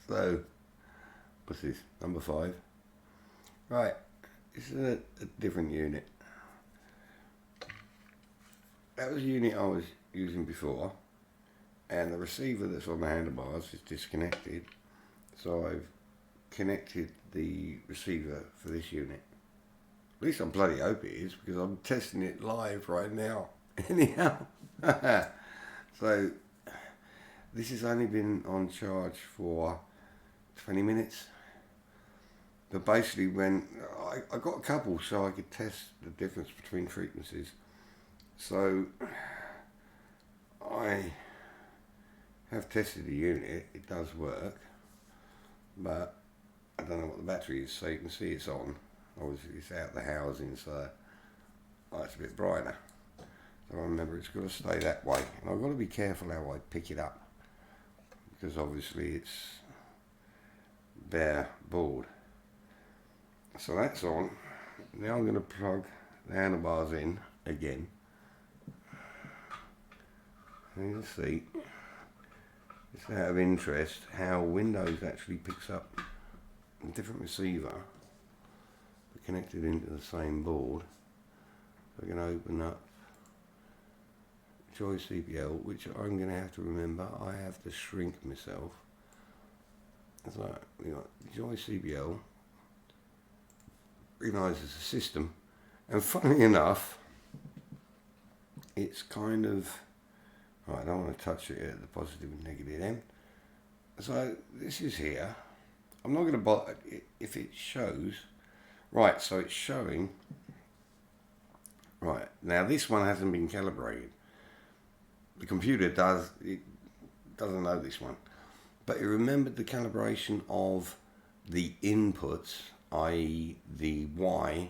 So, what's this? Number 5. Right, this is a different unit. That was a unit I was using before, and the receiver that's on the handlebars is disconnected. So I've connected the receiver for this unit. At least I bloody hope it is, because I'm testing it live right now. Anyhow, so this has only been on charge for 20 minutes. But basically, when I got a couple so I could test the difference between frequencies. So I have tested the unit, it does work, but I don't know what the battery is, so you can see it's on. Obviously it's out the housing, so it's a bit brighter. So I remember it's got to stay that way, and I've got to be careful how I pick it up, because obviously it's bare board. So that's on. Now I'm going to plug the handlebars in again. And you'll see, it's out of interest how Windows actually picks up a different receiver but connected into the same board. So I'm going to open up IASystems, which I'm going to have to remember I have to shrink myself. So we got IASystems, recognises the system, and funnily enough, it's kind of, I don't want to touch it at the positive and negative end. So this is here. I'm not going to bother if it shows. Right, so it's showing. Right, now this one hasn't been calibrated. The computer doesn't know this one. But it remembered the calibration of the inputs, i.e. the Y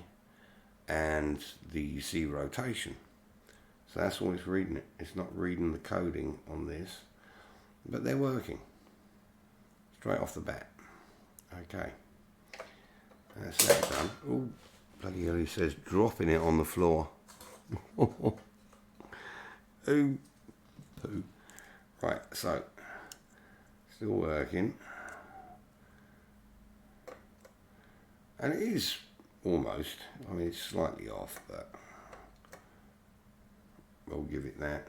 and the Z rotation. So that's all it's reading. It's not reading the coding on this, but they're working straight off the bat. Okay, that's that done. Oh, bloody hell! He says dropping it on the floor. Ooh. Right, so still working, and it is almost. I mean, it's slightly off, but we'll give it that.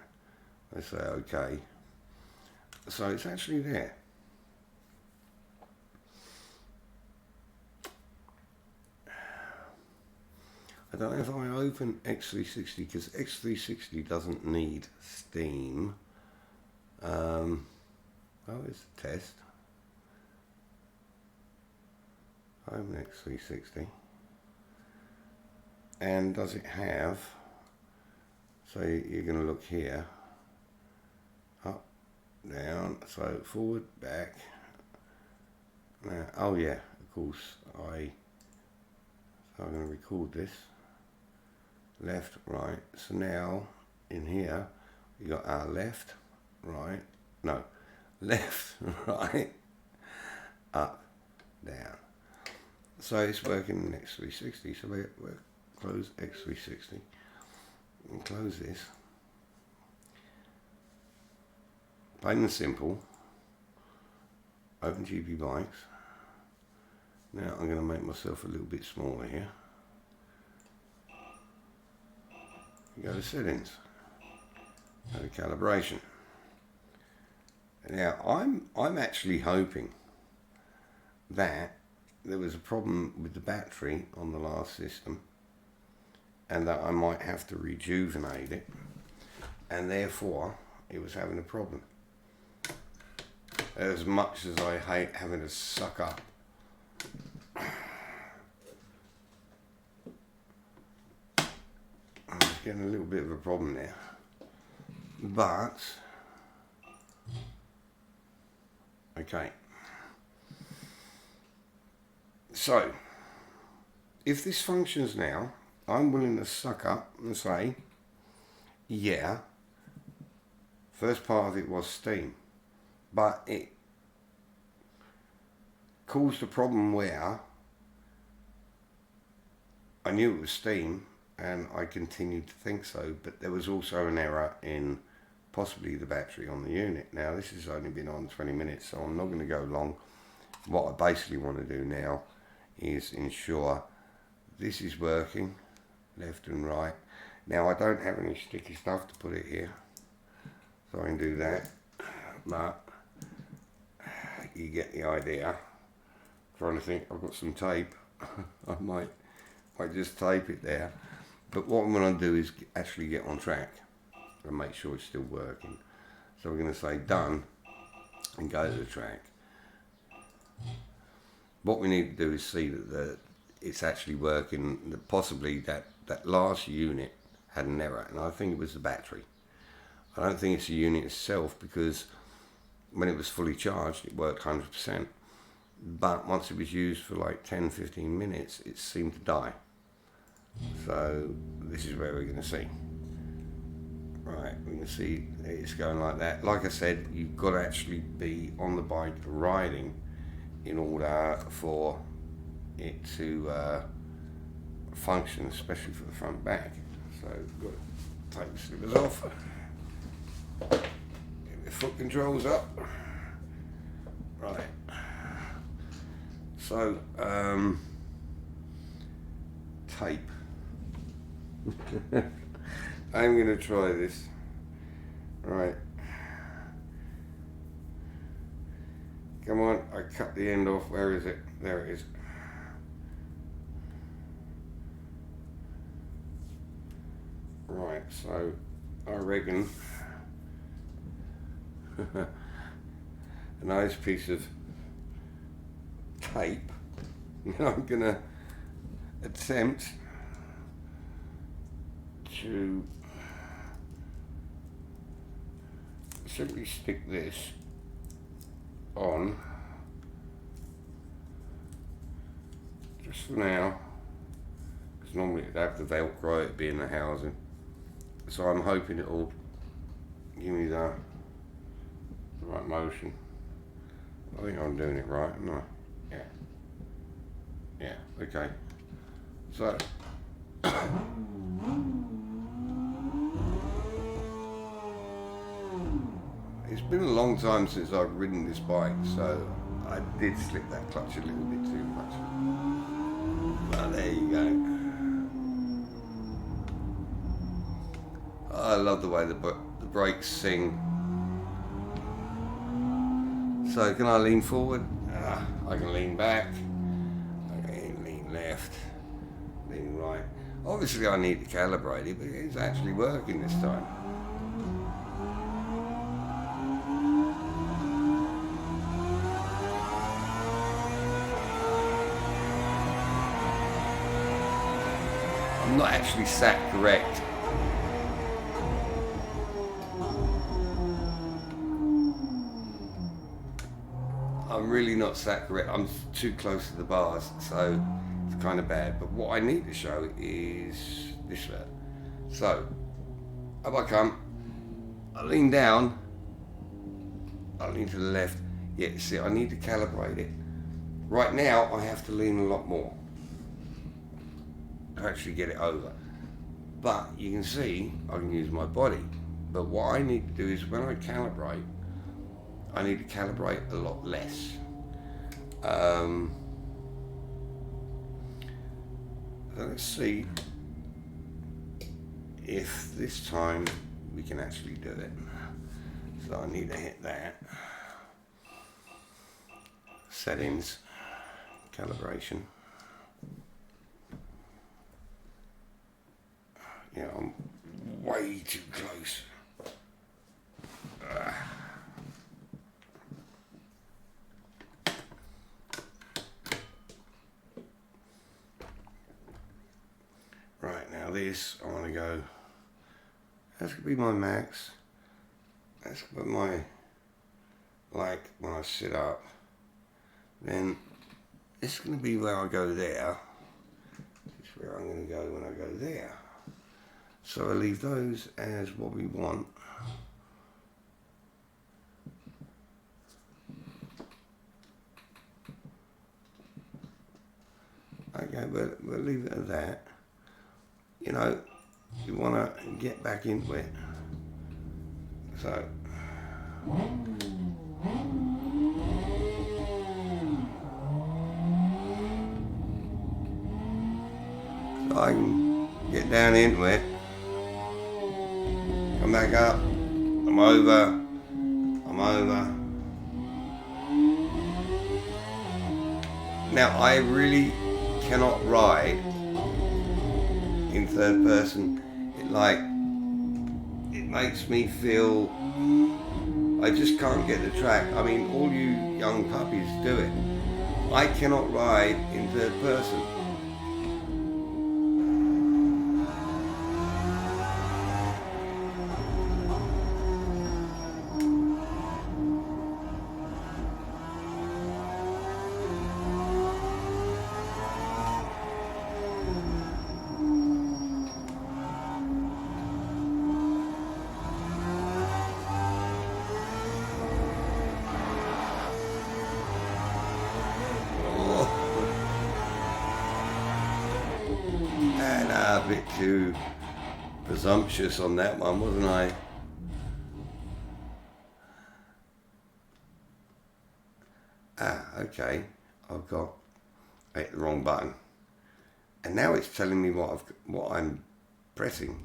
I say okay. So it's actually there. I don't know if I open X360, because X360 doesn't need Steam. Oh, it's a test. Open X360. And does it have, so you're going to look here, up, down, so forward, back. Now, oh yeah, of course, so I'm going to record this. Left, right. So now, in here, you got our left, right, no, left, right, up, down. So it's working in X360. So we'll close X360 and close this. Plain and simple. Open GB Bikes. Now I'm going to make myself a little bit smaller here. Go to settings. Go to calibration. Now I'm actually hoping that there was a problem with the battery on the last system, and that I might have to rejuvenate it, and therefore it was having a problem. As much as I hate having to suck up I'm just getting a little bit of a problem there. But okay. So if this functions now, I'm willing to suck up and say, yeah, first part of it was Steam, but it caused a problem where I knew it was Steam and I continued to think so, but there was also an error in possibly the battery on the unit. Now this has only been on 20 minutes, so I'm not going to go long. What I basically want to do now is ensure this is working left and right. Now I don't have any sticky stuff to put it here, so I can do that, but you get the idea. Trying to think, I've got some tape. I might just tape it there, but what I'm going to do is actually get on track and make sure it's still working. So we're going to say done and go to the track. What we need to do is see that it's actually working, that possibly that last unit had an error, and I think it was the battery. I don't think it's the unit itself, because when it was fully charged it worked 100%, but once it was used for like 10-15 minutes it seemed to die. So this is where we're going to see. Right, we can see it's going like that. Like I said, you've got to actually be on the bike riding in order for it to function, especially for the front back. So we've got to take the slippers off, get the foot controls up. Right, so tape. I'm going to try this. Right, come on, I cut the end off. Where is it? There it is. Right, so I reckon a nice piece of tape, and I'm going to attempt to simply stick this on just for now, because normally it'd have the Velcro, it'd be in the housing. So I'm hoping it'll give me the right motion. I think I'm doing it right, am I? Yeah, okay. So it's been a long time since I've ridden this bike, so I did slip that clutch a little bit too much. But there you go. I love the way the brakes sing. So can I lean forward? I can lean back. I can lean left, lean right. Obviously I need to calibrate it, but it's actually working this time. I'm not actually sat correct. I'm really not sat correct. I'm too close to the bars, so it's kind of bad. But what I need to show is this bit. So, up I come. I lean down. I lean to the left. Yeah, see, I need to calibrate it. Right now, I have to lean a lot more to actually get it over. But you can see I can use my body. But what I need to do is when I calibrate, I need to calibrate a lot less. Let's see if this time we can actually do it. So I need to hit that. Settings, calibration. Yeah, I'm way too close. Right, now this, I want to go, that's going to be my max. That's going to be my, like when I sit up. Then this is going to be where I go there. This is where I'm going to go when I go there. So I leave those as what we want. Okay, we'll leave it at that. You know, you want to get back into it. So I can get down into it, come back up, I'm over. Now I really cannot ride in third person. It makes me feel I just can't get the track. I mean, all you young puppies do it. I cannot ride in third person. And a bit too presumptuous on that one, wasn't I? Okay, I hit the wrong button, and now it's telling me what I'm pressing.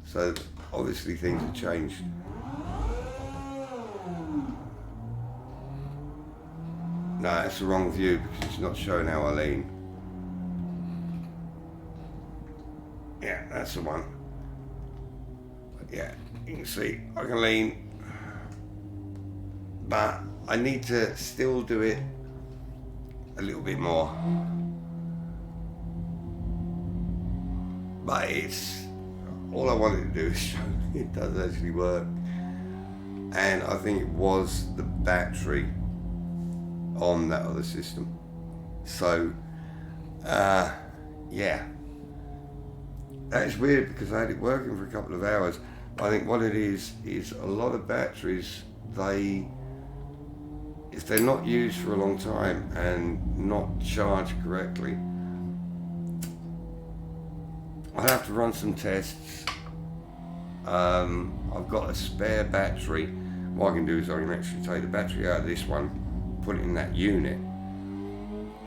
So obviously things have changed. No, that's the wrong view because it's not showing how I lean. Yeah, that's the one. But yeah, you can see I can lean, but I need to still do it a little bit more. But it's all I wanted to do is show it does actually work. And I think it was the battery on that other system. So yeah, that is weird because I had it working for a couple of hours. I think what it is a lot of batteries, if they're not used for a long time and not charged correctly, I'll have to run some tests. I've got a spare battery. What I can do is I can actually take the battery out of this one, put it in that unit.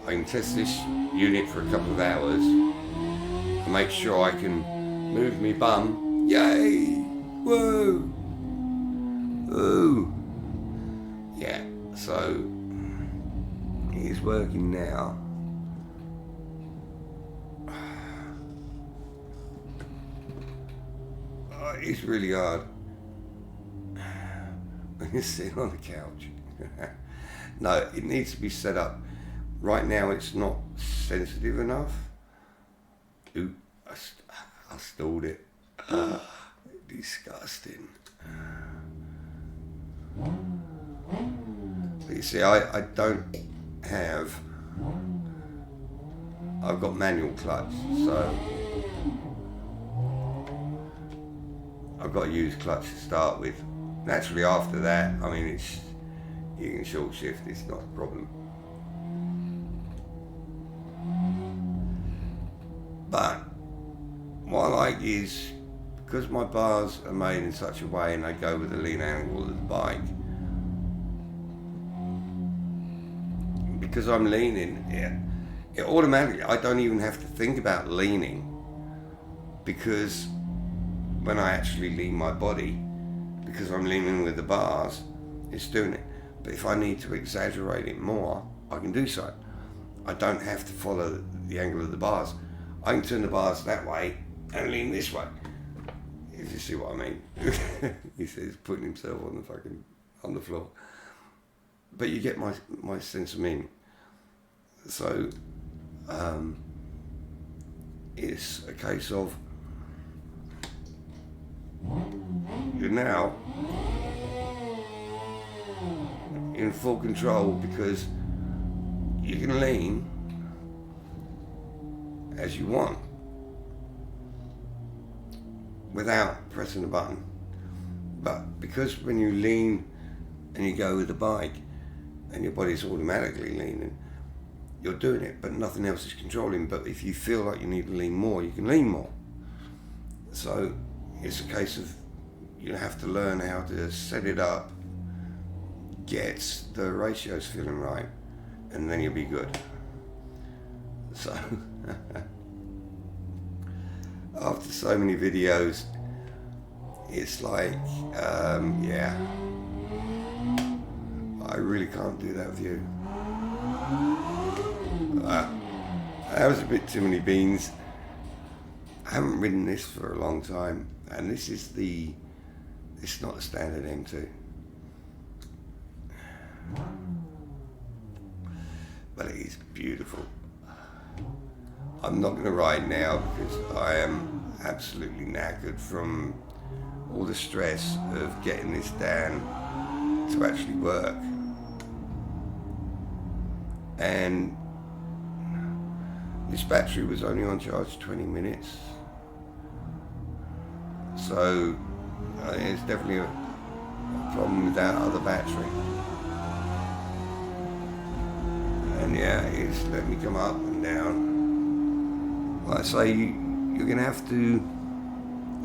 I can test this unit for a couple of hours and make sure I can move me bum. Yay! Whoa! Woo! Yeah, so it is working now. Oh, it's really hard when you're sitting on the couch. No, it needs to be set up. Right now it's not sensitive enough. Ooh, I stalled it. Disgusting. But you see, I don't have, I've got manual clutch, so I've got to use clutch to start with. Naturally after that, I mean, you can short shift, it's not a problem. But what I like is, because my bars are made in such a way and they go with the lean angle of the bike, because I'm leaning, it automatically, I don't even have to think about leaning, because when I actually lean my body, because I'm leaning with the bars, it's doing it. But if I need to exaggerate it more, I can do so. I don't have to follow the angle of the bars. I can turn the bars that way and lean this way, if you see what I mean. He says putting himself on the floor. But you get my sense of meaning. So it's a case of you're now in full control, because you can lean as you want without pressing the button. But because when you lean and you go with the bike and your body's automatically leaning, you're doing it, but nothing else is controlling. But if you feel like you need to lean more, you can lean more. So it's a case of you have to learn how to set it up, get the ratios feeling right, and then you'll be good. So after so many videos, it's like, yeah, I really can't do that with you. That was a bit too many beans. I haven't ridden this for a long time, and this is it's not a standard M2. But it is beautiful. I'm not going to ride now because I am absolutely knackered from all the stress of getting this down to actually work. And this battery was only on charge 20 minutes. So it's definitely a problem with that other battery. And yeah, it's let me come up and down. Like I say, you're going to have to,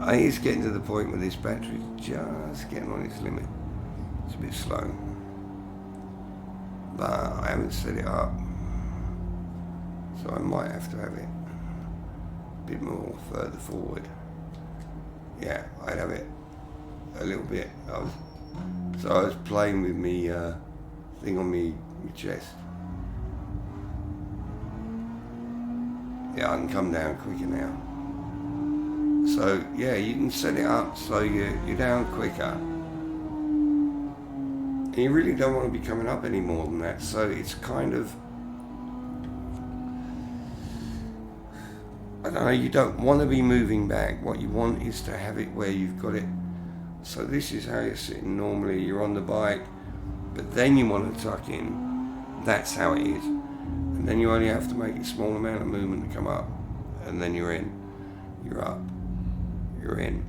I think it's getting to the point where this battery's just getting on its limit. It's a bit slow. But I haven't set it up, so I might have to have it a bit more further forward. Yeah, I'd have it a little bit. I was playing with me thing on me chest. Yeah, I can come down quicker now. So yeah, you can set it up so you're down quicker. And you really don't want to be coming up any more than that. So it's kind of, I don't know, you don't want to be moving back. What you want is to have it where you've got it. So this is how you're sitting normally. You're on the bike, but then you want to tuck in. That's how it is. And then you only have to make a small amount of movement to come up. And then you're in. You're up. You're in.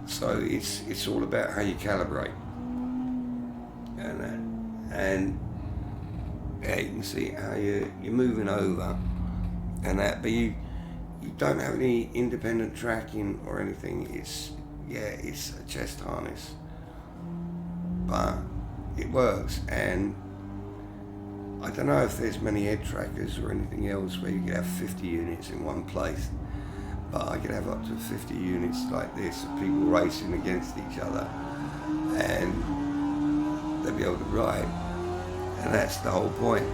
So it's all about how you calibrate. And yeah, you can see how you're moving over and that, but you don't have any independent tracking or anything. It's a chest harness, but it works. And I don't know if there's many head trackers or anything else where you could have 50 units in one place, but I could have up to 50 units like this of people racing against each other, and they'll be able to ride. And that's the whole point.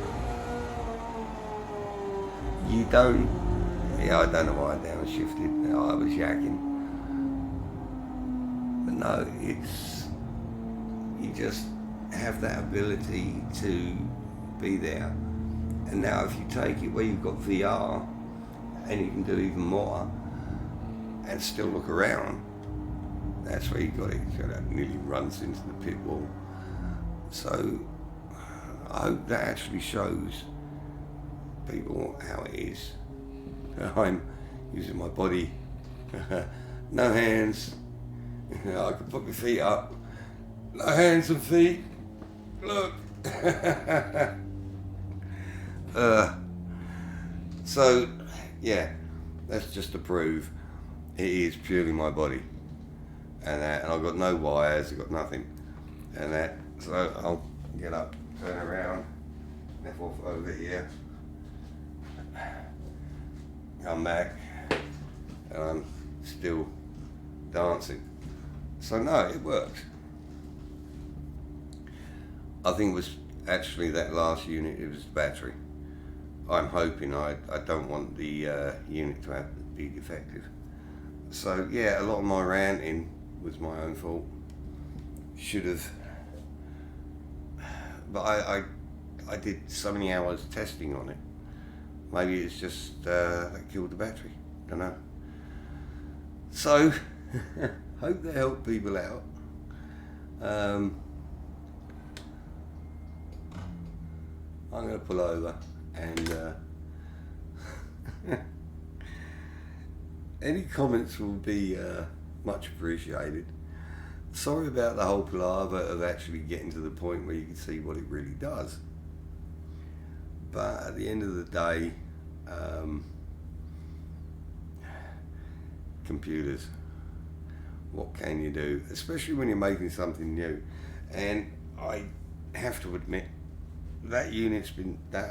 I don't know why I downshifted. No, I was yakking. But no, you just have that ability to be there. And now if you take it where you've got VR, and you can do even more, and still look around, that's where you got it. It nearly runs into the pit wall. So I hope that actually shows people how it is. I'm using my body, no hands. I can put my feet up, no hands and feet. Look. So yeah, that's just to prove it is purely my body, and I've got no wires, I've got nothing, and that. So I'll get up, turn around, nip off over here, come back, and I'm still dancing. So no, it works. I think it was actually that last unit, it was the battery. I'm hoping, I don't want the unit to be defective. So yeah, a lot of my ranting was my own fault. Should have, but I did so many hours testing on it. Maybe it's just that killed the battery, don't know. So hope they help people out. I'm going to pull over and any comments will be much appreciated. Sorry about the whole palaver of actually getting to the point where you can see what it really does. But at the end of the day, computers. what can you do, especially when you're making something new. And I have to admit, that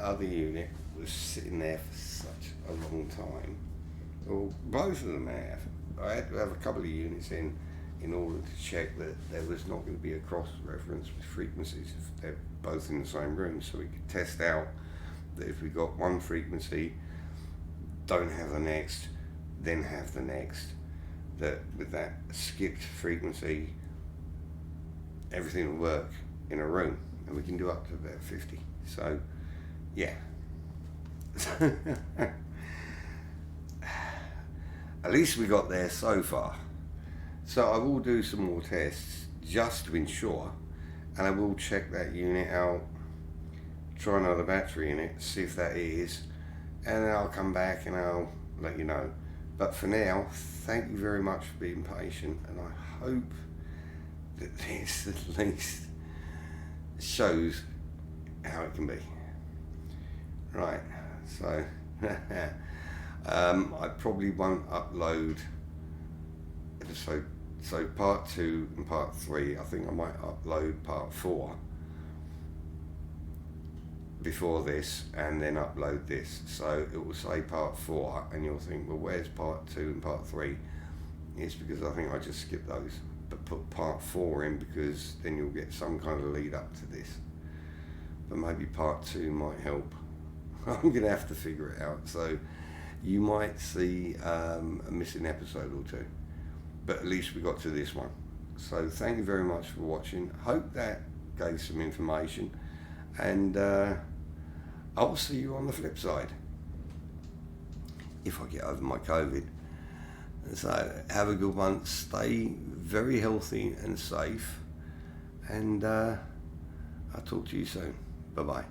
other unit was sitting there for such a long time. Well, both of them have. I had to have a couple of units in order to check that there was not going to be a cross reference with frequencies if they're both in the same room, so we could test out that if we got one frequency, don't have the next, then have the next, that with that skipped frequency everything will work in a room, and we can do up to about 50. So yeah. At least we got there so far. So I will do some more tests just to ensure, and I will check that unit out, try another battery in it, see if that is, and then I'll come back and I'll let you know. But for now, thank you very much for being patient, and I hope that this at least shows how it can be. Right, so I probably won't upload so part 2 and part 3. I think I might upload part 4 before this and then upload this. So it will say part 4 and you'll think, well, where's part 2 and part 3? It's because I think I just skipped those, but put part 4 in because then you'll get some kind of lead up to this. But maybe part 2 might help. I'm gonna have to figure it out. So you might see a missing episode or 2, but at least we got to this one. So thank you very much for watching. Hope that gave some information, and I'll see you on the flip side if I get over my COVID. So have a good one, stay very healthy and safe, and I'll talk to you soon. Bye bye.